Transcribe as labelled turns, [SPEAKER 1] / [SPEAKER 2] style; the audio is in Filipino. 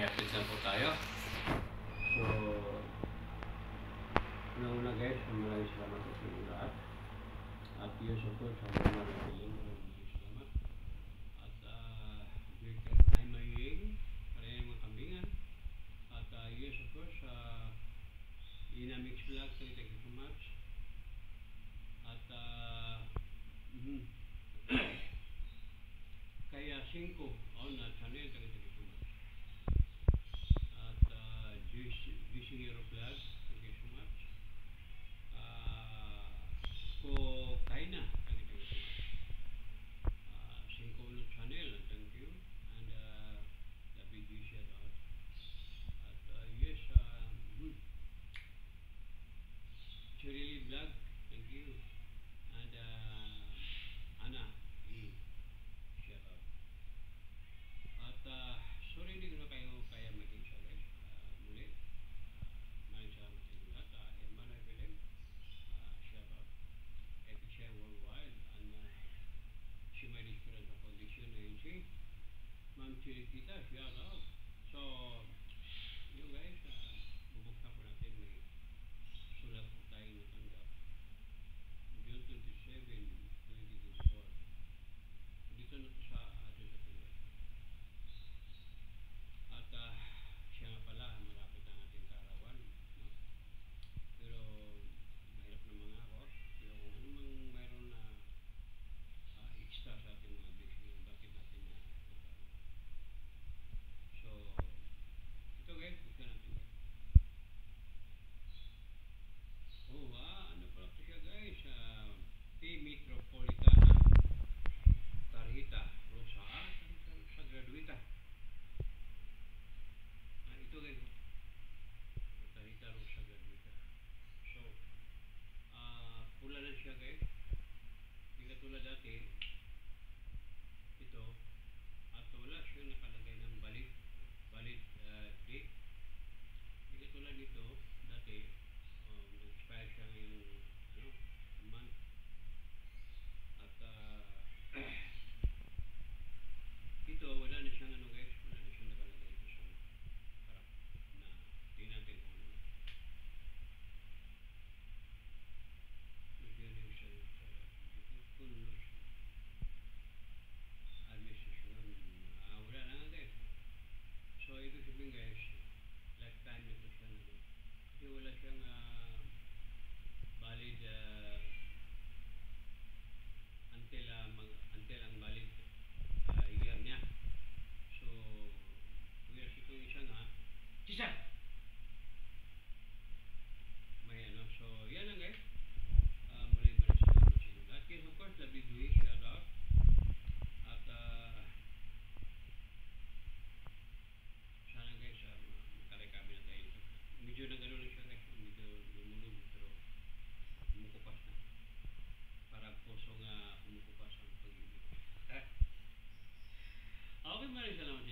[SPEAKER 1] Reactive na po tayo. So, una guys, maraming salamat sa inyong lahat. At yun sa po, sa mga maraming salamat. At ay maying, pareha mga kambingan. At yun sa po, sa Inamix Vlog, thank you so much. At kaya 5 on na channel, thank you so much. At GC Hero Vlog, thank you so much. Ko Kaina, thank you so much. 5 on channel, thank you. And the big shout out. At yes, Chirili Vlog, thank you. And Ana, shout out. At sorry hindi ko na kayo kaya maging siya guys. Muli, maraming salamat sa inyo lahat. Emmanuel Belem, shout out. Epic Share Worldwide. And si may Esperanza Foundation na yun si Ma'am Chiritita, shout out. So, yun guys, bubuksan po natin, may sulat po tayo natanggap. June 27, 2024. Dito na to sa atin sa Pilipinas. At siya nga pala, malapit ang ating kaarawan. No? Pero mahirap na mga ako. Pero kung ano mang mayroon na extra sa ating mga basic, bakit natin na so, ito guys, buksan natin guys. Oh, ano pala ito siya guys? P. Metropolitana Tarhita Rosa sa graduita. Ito guys, Tarhita Rosa graduita. So, pula na siya guys. Hindi katulad dati. Ito, at wala siya nakalagay ng valid date. Hindi katulad nito, dati, nag-expire siya ngayong month. At ito, wala na siyang guys, wala na siyang nakalagay ito sa harap na di natin kung ano. Wala na nga guys. So, ito sabihin guys, lifetime nito siya na. Kasi wala siyang valid until ang valid year niya. So, whereas ito isa nga, sisa! May ano. So, yan lang guys. Maraming salamat sa inyo. At yes, of course, the big wish, shout out. At sana guys, makarecover na tayo. Medyo na gano'n na siya guys. Medyo lumulog pero kumukupas na. Parang puso nga kumukupas ang pag-ibig. Okay, maraming salamat.